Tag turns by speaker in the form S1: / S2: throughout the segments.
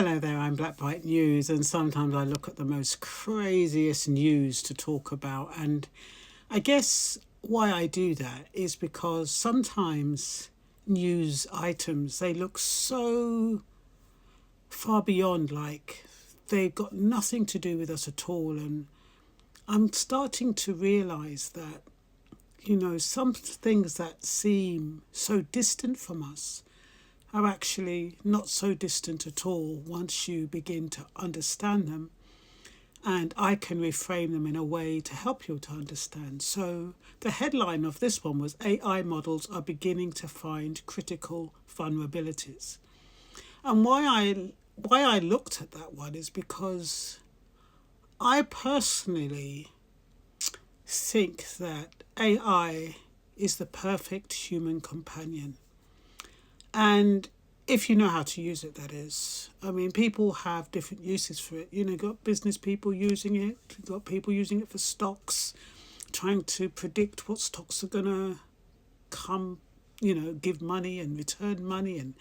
S1: Hello there, I'm Black Bright News, and sometimes I look at the most craziest news to talk about. And I guess why I do that is because sometimes news items, they look so far beyond, like they've got nothing to do with us at all. And I'm starting to realize that, some things that seem so distant from us are actually not so distant at all once you begin to understand them. And I can reframe them in a way to help you to understand. So the headline of this one was AI models are beginning to find critical vulnerabilities. And why I looked at that one is because I personally think that AI is the perfect human companion. And if you know how to use it, that is. I mean, people have different uses for it. You've got business people using it, you've got people using it for stocks, trying to predict what stocks are going to come, give money and return money, and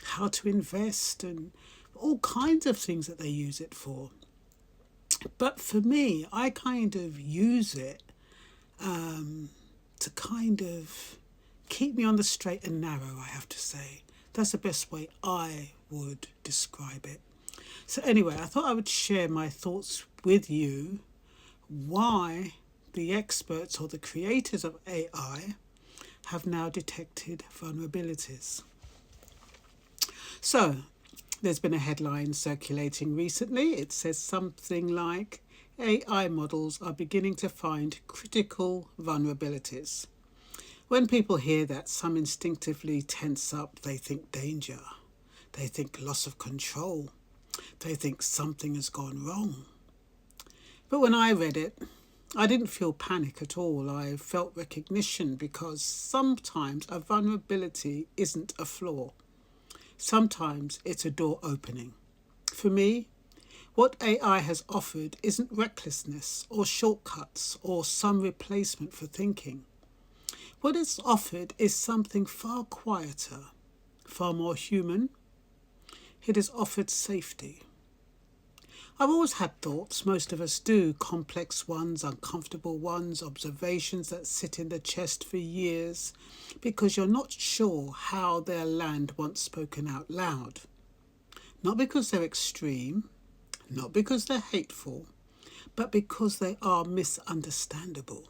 S1: how to invest, and all kinds of things that they use it for. But for me, I kind of use it to kind of keep me on the straight and narrow, I have to say. That's the best way I would describe it. So anyway, I thought I would share my thoughts with you why the experts or the creators of AI have now detected vulnerabilities. So there's been a headline circulating recently. It says something like AI models are beginning to find critical vulnerabilities. When people hear that, some instinctively tense up. They think danger. They think loss of control. They think something has gone wrong. But when I read it, I didn't feel panic at all. I felt recognition, because sometimes a vulnerability isn't a flaw. Sometimes it's a door opening. For me, what AI has offered isn't recklessness or shortcuts or some replacement for thinking. What it's offered is something far quieter, far more human. It has offered safety. I've always had thoughts, most of us do, complex ones, uncomfortable ones, observations that sit in the chest for years because you're not sure how they'll land once spoken out loud. Not because they're extreme, not because they're hateful, but because they are misunderstandable.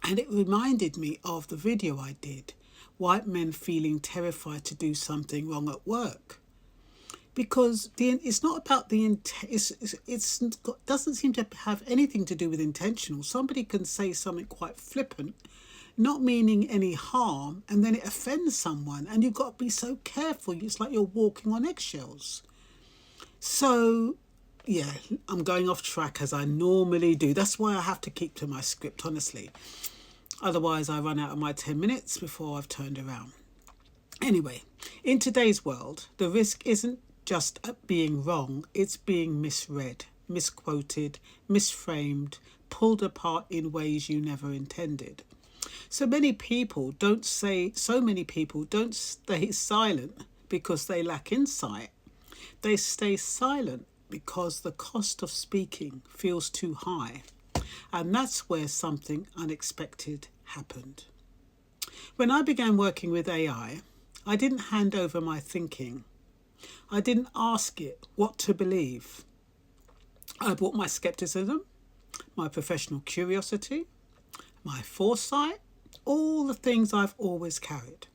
S1: And it reminded me of the video I did, white men feeling terrified to do something wrong at work. Because it's not about the intent, doesn't seem to have anything to do with intentional. Somebody can say something quite flippant, not meaning any harm, and then it offends someone, and you've got to be so careful. It's like you're walking on eggshells. So, yeah, I'm going off track as I normally do. That's why I have to keep to my script, honestly. Otherwise, I run out of my 10 minutes before I've turned around. Anyway, in today's world, the risk isn't just being wrong, it's being misread, misquoted, misframed, pulled apart in ways you never intended. So many people don't stay silent because they lack insight. They stay silent because the cost of speaking feels too high. And that's where something unexpected happened. When I began working with AI, I didn't hand over my thinking. I didn't ask it what to believe. I brought my skepticism, my professional curiosity, my foresight, all the things I've always carried.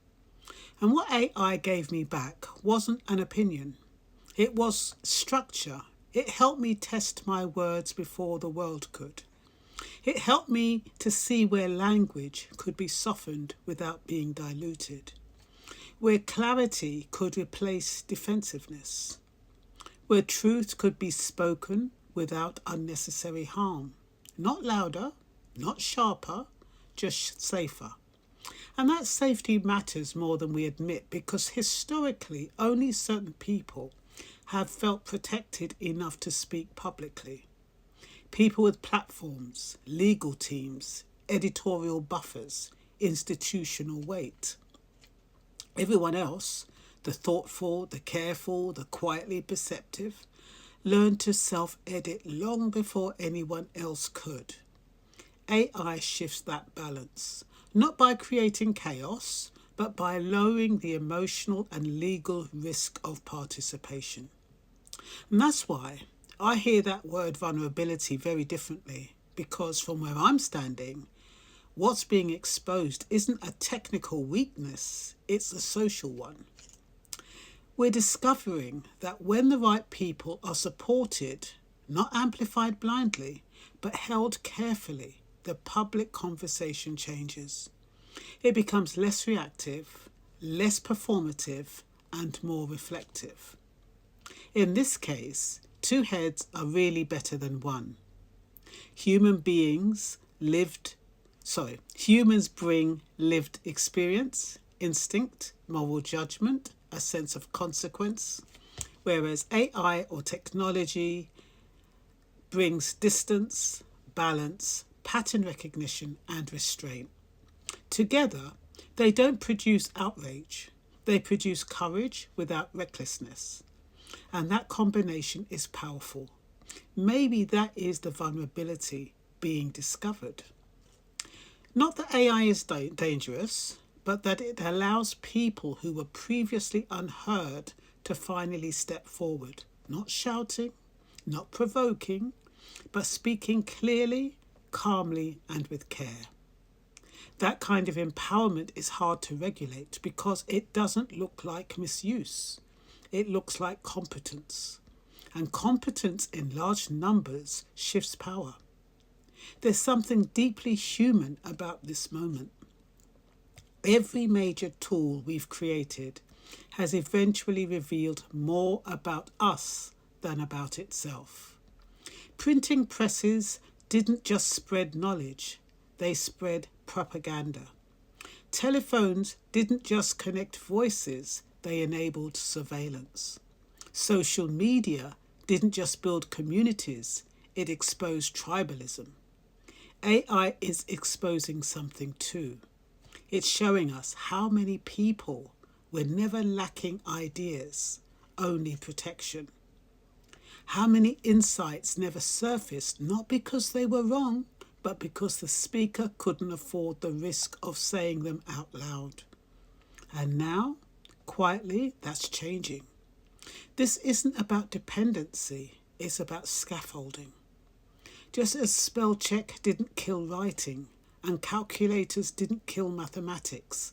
S1: And what AI gave me back wasn't an opinion. It was structure. It helped me test my words before the world could. It helped me to see where language could be softened without being diluted, where clarity could replace defensiveness, where truth could be spoken without unnecessary harm. Not louder, not sharper, just safer. And that safety matters more than we admit, because historically only certain people have felt protected enough to speak publicly. People with platforms, legal teams, editorial buffers, institutional weight. Everyone else, the thoughtful, the careful, the quietly perceptive, learned to self-edit long before anyone else could. AI shifts that balance, not by creating chaos, but by lowering the emotional and legal risk of participation. And that's why I hear that word vulnerability very differently, because from where I'm standing, what's being exposed isn't a technical weakness, it's a social one. We're discovering that when the right people are supported, not amplified blindly, but held carefully, the public conversation changes. It becomes less reactive, less performative, and more reflective. In this case, two heads are really better than one. Humans bring lived experience, instinct, moral judgment, a sense of consequence, whereas AI or technology brings distance, balance, pattern recognition, and restraint. Together, they don't produce outrage. They produce courage without recklessness. And that combination is powerful. Maybe that is the vulnerability being discovered. Not that AI is dangerous, but that it allows people who were previously unheard to finally step forward, not shouting, not provoking, but speaking clearly, calmly, and with care. That kind of empowerment is hard to regulate because it doesn't look like misuse. It looks like competence. And competence in large numbers shifts power. There's something deeply human about this moment. Every major tool we've created has eventually revealed more about us than about itself. Printing presses didn't just spread knowledge, they spread propaganda. Telephones didn't just connect voices, they enabled surveillance. Social media didn't just build communities, it exposed tribalism. AI is exposing something too. It's showing us how many people were never lacking ideas, only protection. How many insights never surfaced, not because they were wrong, but because the speaker couldn't afford the risk of saying them out loud. And now, quietly, that's changing. This isn't about dependency, it's about scaffolding. Just as spell check didn't kill writing, and calculators didn't kill mathematics,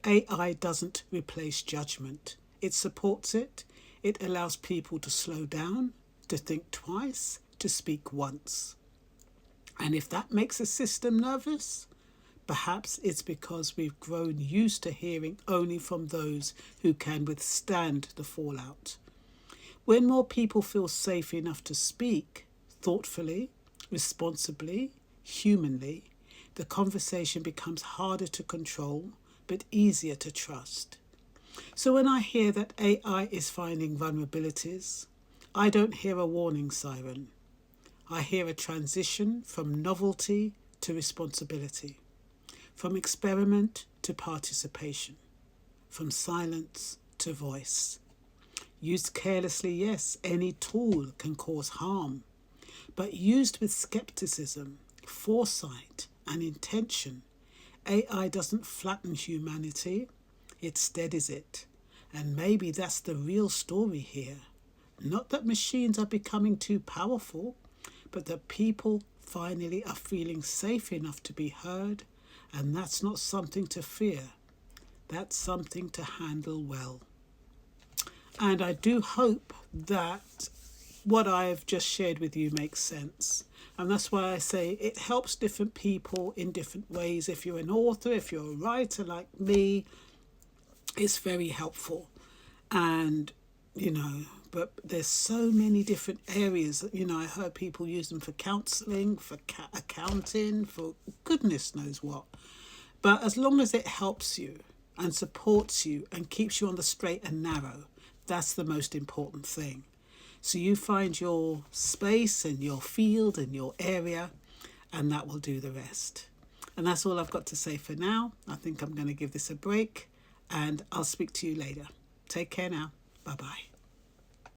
S1: AI doesn't replace judgment. It supports it. It allows people to slow down, to think twice, to speak once. And if that makes a system nervous, perhaps it's because we've grown used to hearing only from those who can withstand the fallout. When more people feel safe enough to speak thoughtfully, responsibly, humanly, the conversation becomes harder to control, but easier to trust. So when I hear that AI is finding vulnerabilities, I don't hear a warning siren. I hear a transition from novelty to responsibility, from experiment to participation, from silence to voice. Used carelessly, yes, any tool can cause harm, but used with skepticism, foresight, and intention, AI doesn't flatten humanity, it steadies it. And maybe that's the real story here. Not that machines are becoming too powerful, but that people finally are feeling safe enough to be heard, and that's not something to fear. That's something to handle well. And I do hope that what I've just shared with you makes sense. And that's why I say it helps different people in different ways. If you're an author, if you're a writer like me, it's very helpful. And, but there's so many different areas. I heard people use them for counselling, for accounting, for goodness knows what. But as long as it helps you and supports you and keeps you on the straight and narrow, that's the most important thing. So you find your space and your field and your area, and that will do the rest. And that's all I've got to say for now. I think I'm going to give this a break, and I'll speak to you later. Take care now. Bye bye.